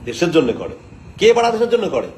দেশের জন্য করে। কে বাড়া দেশের জন্য করে?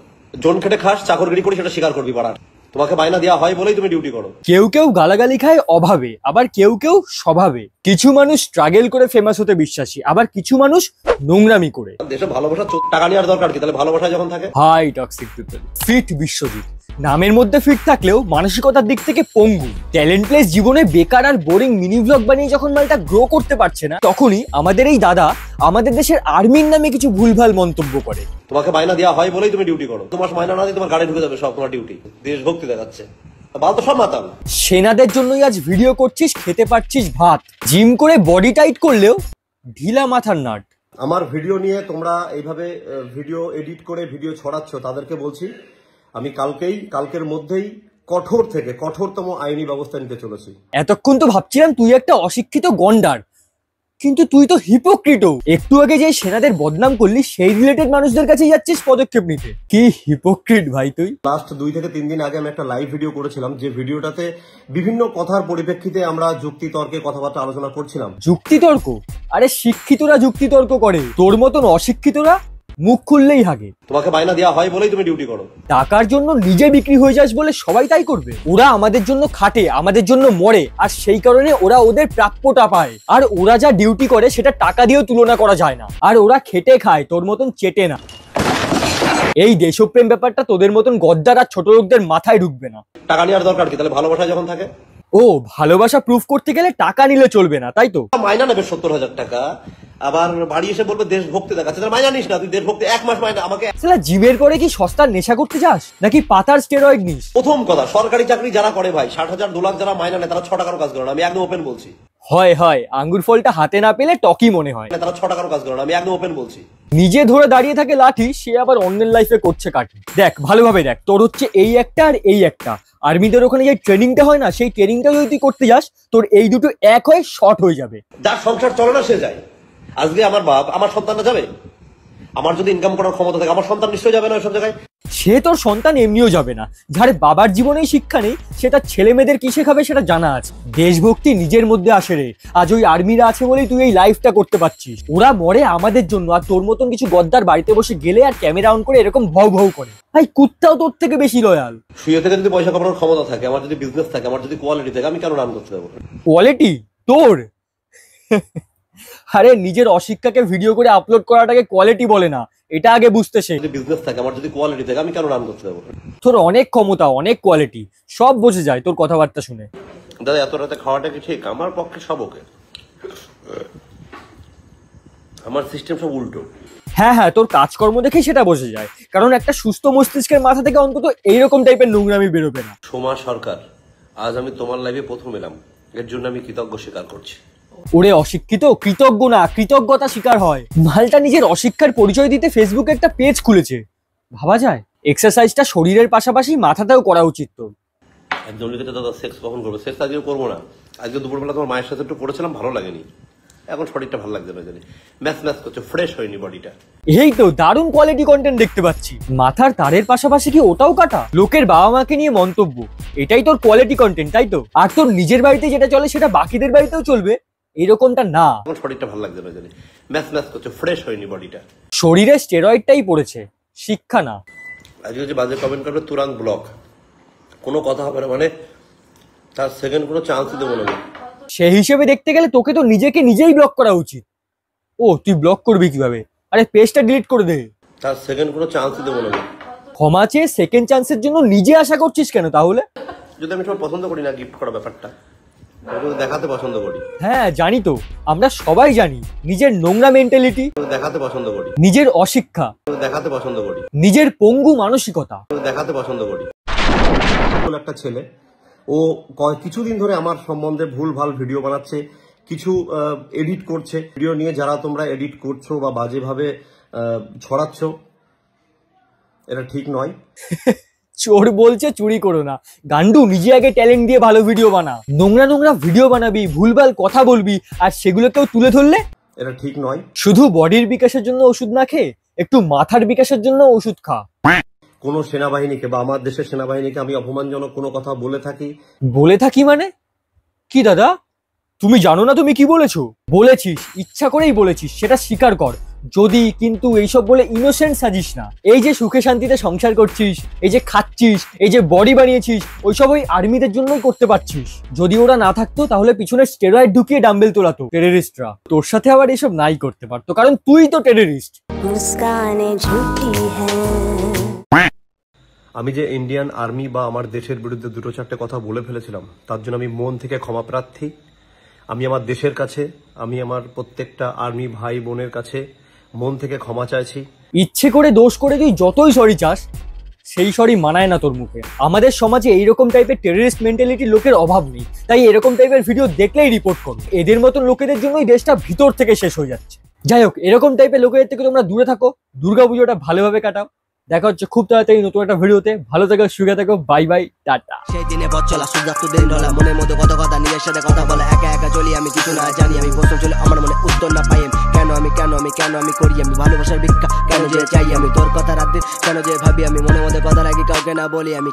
জন খেটে খাস, চাকরগিরি করি, সেটা স্বীকার করবি বাড়া। তোমাকে বায়না দেওয়া হয় বলেই তুমি ডিউটি করো। কেউ কেউ গালাগালি খায় অভাবে, আবার কেউ কেউ স্বভাবে। কিছু মানুষ স্ট্রাগল করে ফেমাস হতে বিশ্বাসী, আবার কিছু মানুষ নোংরামি করে। দেশে ভালোবাসা টাকা নেওয়ার দরকার কি? তাহলে ভালোবাসা যখন থাকে। High toxic people. Fit Biswajit নামের মধ্যে ফিট থাকলেও মানসিকতার দিক থেকে পঙ্গু। ট্যালেন্টলেস জীবনে বেকার আর বোরিং মিনি ব্লগ বানিয়ে যখন মালটা গ্রো করতে পারছে না, তখনই আমাদের এই দাদা আমাদের দেশের আর্মির নামে কিছু ভুলভাল মন্তব্য করে। তোমাকে বায়না দেওয়া হয় বলেই তুমি ডিউটি করো। তোমার মায়না না দিয়ে তোমার গাড়ি ঢুকে যাবে সব, তোমার ডিউটি। দেশভক্তি দেখাচ্ছে, বাল তো সব মাতাল। সেনাদের জন্যই আজ ভিডিও করছিস, খেতে পারছিস ভাত। জিম করে বডি টাইট করলেও ঢিলা মাথার নাট। আমার ভিডিও নিয়ে তোমরা এইভাবে ভিডিও এডিট করে ভিডিও ছড়াচ্ছ, তাদেরকে বলছি আমি কালকের মধ্যেই কঠোর থেকে কঠোরতম আইনি ব্যবস্থা নিতে চলেছি। এতক্ষণ তো ভাবছিলাম তুই একটা অশিক্ষিত গন্ডার, কিন্তু তুই তো হিপোক্রিটও। একটু আগে যে সেনাদের বদনাম করলি, সেই রিলেটেড মানুষদের কাছে যাচ্ছিস পদক্ষেপ নিতে। কি হিপোক্রিট ভাই তুই। লাস্ট 2 থেকে 3 দিন আগে আমি একটা লাইভ ভিডিও করেছিলাম, যে ভিডিওটাতে বিভিন্ন কথার পরিপ্রেক্ষিতে আমরা যুক্তি তর্কে কথাবার্তা আলোচনা করছিলাম। যুক্তিতর্ক? আরে শিক্ষিতরা যুক্তিতর্ক করে, তোর মতন অশিক্ষিতরা মুখ খুললেই হাগে। তোমাকে বায়না দেওয়া হয় বলেই তুমি ডিউটি করো। টাকার জন্য নিজে বিক্রি হয়ে যাস বলে সবাই তাই করবে? ওরা আমাদের জন্য খাটে, আমাদের জন্য মরে, আর সেই কারণে ওরা ওদের প্রাপ্যটা পায়। আর ওরা যা ডিউটি করে সেটা টাকা দিয়েও তুলনা করা যায় না। আর ওরা খেটে খায়, তোর মতন চেটে না। এই দেশপ্রেম ব্যাপারটা তোদের মতন গদ্দার আর ছোট লোকদের মাথায় ঢুকবে না। টাকা নেওয়ার দরকার কি? তাহলে ভালোবাসা যখন থাকে। ও, ভালোবাসা প্রুফ করতে গেলে টাকা নিলে চলবে না, তাই তো? মাইনা নেবে 70,000 টাকা, আবার বাড়ি এসে বলবে দেশভক্তি দেখাচ্ছে। মাইনা নিস না তুই, দেশভক্তি 1 মাস মাইনা আমাকে। শালা জিমের পরে কি সস্তার নেশা করতে যাস, নাকি পাতার স্টেরয়েড নিস? প্রথম কথা, সরকারি চাকরি যারা করে ভাই, 60,000 2 লাখ যারা মাইনা নেয়, তারা 6 টাকারও কাজ করে না। আমি একদম ওপেন বলছি। হয় আঙ্গুর ফলটা হাতে না পেলে টকি মনে হয়। তারা 6 টাকারও কাজ করে না। আমি একদম ওপেন বলছি। নিজে ধরে দাঁড়িয়ে থাকে লাঠি, সে আবার অন্যের লাইফে করছে কাঠি। দেখ ভালোভাবে দেখ, তোর হচ্ছে এই একটা আর এই একটা। আর্মিদের ওখানে যে ট্রেনিংটা হয় না, সেই ট্রেনিংটা যদি তুই করতে যাস, তোর এই দুটো এক হয়ে শর্ট হয়ে যাবে। যার সংসার চলে না সে যায়। আজকে আমার বাপ, আমার সন্তানরা যাবে? আমার যদি ইনকাম করার ক্ষমতা থাকে, আমার সন্তান নিশ্চয়ই যাবে না ওইসব জায়গায়। সে তোর সন্তান এমনিও যাবে না। যার বাবার জীবনেই শিক্ষা নেই, সে তার ছেলে মেয়েদের কি শেখাবে সেটা জানা আছে। দেশভক্তি নিজের মধ্যে আসে রে। আজ ওই আর্মিরা আছে বলেই তুই এই লাইফটা করতে পারছিস। ওরা মরে আমাদের জন্য, আর তোর মতন কিছু গদ্দার বাড়িতে বসে গেলে আর ক্যামেরা অন করে এরকম ভাউ ভাউ করে। ভাই কুত্তাও তোর থেকে বেশি লয়াল। শুয়ে থেকে যদি পয়সা কামানোর ক্ষমতা থাকে, আমার যদি বিজনেস থাকে, আমার যদি কোয়ালিটি থাকে, আমি কেন রান করতে যাবো? কোয়ালিটি তোর? আরে নিজের অশিক্ষাকে ভিডিও করে আপলোড করাটাকে কোয়ালিটি বলে না, এটা আগে বুঝতে শেখ। যদি বিজনেস থাকে, আমার যদি কোয়ালিটি থাকে, আমি কেন রান করতে যাবো? তোর অনেক ক্ষমতা, অনেক কোয়ালিটি, সব বোঝা যায় তোর কথাবার্তা শুনে। দাদা এত রাতে খাওয়াটা কি ঠিক? আমার পক্ষে সব ওকে। আমার সিস্টেম সব উল্টো। হ্যাঁ, তোর কাজকর্ম দেখে সেটা বোঝা যায়, কারণ একটা সুস্থ মস্তিষ্কের মাথা থেকে অন্তত এইরকম টাইপের নোংরামি বেরোবে না। সোমা সরকার, আজ আমি তোমার লাইভে প্রথম এলাম, এর জন্য আমি কৃতজ্ঞ স্বীকার করছি। ওরে অশিক্ষিত, কৃতজ্ঞ না কৃতজ্ঞতা স্বীকার হয়। মালটা নিজের অশিক্ষার পরিচয় দিতে ফেসবুকে একটা পেজ খুলেছে, ভাবা যায়। এক্সারসাইজটা শরীরের পাশাপাশি মাথাতেও করা উচিত। তো একজন লিখেছে দাদা সেক্স কখন করবো? সেক্স আজকে করবো না। আজকে দুপুরবেলা তোমার মায়ের সাথে একটু করেছিলাম, ভালো লাগেনি। এখন শরীরটা ভালো লাগছে না, জানি ম্যাচ করছে, ফ্রেশ হয়নি বডিটা। এই তো দারুণ কোয়ালিটি কন্টেন্ট দেখতে পাচ্ছি। মাথার তারের পাশাপাশি কি ওটাও কাটা? লোকের বাবা মাকে নিয়ে মন্তব্য, এটাই তোর কোয়ালিটি কন্টেন্ট, তাই তো? আর তোর নিজের বাড়িতে যেটা চলে সেটা বাকিদের বাড়িতেও চলবে, এরকমটা না। এখন শরীরটা ভালো লাগছে না, জানি ম্যাচ করছে, ফ্রেশ হয়নি বডিটা। শরীরে স্টেরয়েডটাই পড়েছে, শিক্ষা না। আজকে যে বাজে কমেন্ট করবে তুরান্ত ব্লক, কোনো কথা হবে না, মানে তার সেকেন্ড কোনো চান্সই দেবো না। সেই হিসেবে দেখতে গেলে তোকে তো নিজেকে নিজেই ব্লক করা উচিত। ও তুই ব্লক করবি কিভাবে? আরে পেজটা ডিলিট করে দে। তার সেকেন্ড কোনো চান্সই দেবো না। ক্ষমা চেয়ে সেকেন্ড চান্সের জন্য নিজে আশা করছিস কেন তাহলে? যদি আমি তোমার পছন্দ করি না গিফট করা ব্যাপারটা, দেখাতে পছন্দ করি। হ্যাঁ জানি তো, আমরা সবাই জানি নিজের নোংরা মেন্টালিটি দেখাতে পছন্দ করি, নিজের অশিক্ষা দেখাতে পছন্দ করি, নিজের পঙ্গু মানসিকতা দেখাতে পছন্দ করি। একটা ছেলে, ও কিছুদিন ধরে আমার সম্বন্ধে ভুল ভাল ভিডিও বানাচ্ছে, কিছু এডিট করছে। ভিডিও নিয়ে যারা তোমরা এডিট করছো বা বাজেভাবে ছড়াচ্ছ, এটা ঠিক নয়। চোর বলছে চুরি করো না। গান্ডু, নিজে আগে ট্যালেন্ট দিয়ে ভালো ভিডিও বানা। নোংরা ভিডিও বানাবি, ভুলভাল কথা বলবি, আর সেগুলোকেও তুলে ধরলে এটা ঠিক নয়। শুধু বডির বিকাশের জন্য ওষুধ না খেয়ে একটু মাথার বিকাশের জন্য ওষুধ খা। কোন সেনাবাহিনীকে বা আমার দেশের সেনাবাহিনীকে আমি অপমানজনক কোনো কথা বলে থাকি মানে কি দাদা? তুমি জানো না তুমি কি বলেছো? বলেছিস, ইচ্ছা করেই বলেছিস, সেটা স্বীকার কর। যদি কিন্তু এইসব বলে ইনোসেন্ট সাজিস না। এই যে সুখে শান্তিতে সংসার করছিস, এই যে খাচ্ছিস, এই যে বডি বানিয়েছিস, ওইসব ওই আর্মিদের জন্যই করতে পারছিস। যদি ওরা না থাকতো তাহলে পিছনে স্টেরয়েড ঢুকিয়ে ডাম্বেল তোলাতো টেররিস্টরা। তোর সাথে আবার এসব নাই করতে পারতো, কারণ তুই তো টেররিস্ট। আমি যে ইন্ডিয়ান আর্মি বা আমার দেশের বিরুদ্ধে দুটো চারটে কথা বলে ফেলেছিলাম, তার জন্য আমি মন থেকে ক্ষমা প্রার্থী। আমি আমার দেশের কাছে, আমি আমার প্রত্যেকটা আর্মি ভাই বোনের কাছে মন থেকে ক্ষমা চাইছি। ইচ্ছে করে দোষ করে তুই যতই সরি চাস, সেই সরি মানায় না তোর মুখে। আমাদের সমাজে এইরকম টাইপের টেররিস্ট মেন্টালিটির লোকের অভাব নেই, তাই এরকম টাইপের ভিডিও দেখলেই রিপোর্ট করো। এদের মতন লোকেদের জন্যই দেশটা ভিতর থেকে শেষ হয়ে যাচ্ছে। যাই হোক, এরকম টাইপের লোকেদের থেকে তোমরা দূরে থাকো, দুর্গাপুজোটা ভালোভাবে কাটাও। দেখা হচ্ছে খুব তাড়াতাড়ি নতুন একটা ভিডিওতে। ভালো থেকো, সুখে থেকো, বাই বাই, টাটা। সেই দিনে পথ চলা সূর্যাস্ত দিন ঢলা, মনের মধ্যে কত কথা, নিজের সাথে কথা বলে, একা একা চলি আমি, কিছু না জানি আমি। প্রশ্ন চলে আমার মনে, উত্তর না পাই আমি। কেন আমি করি আমি ভালোবাসার ভিক্ষা, কেন যে চাই আমি তোর কথা রাত দিন, কেন যে ভাবি আমি, মনের মধ্যে কথা রাখি কাউকে না বলি আমি।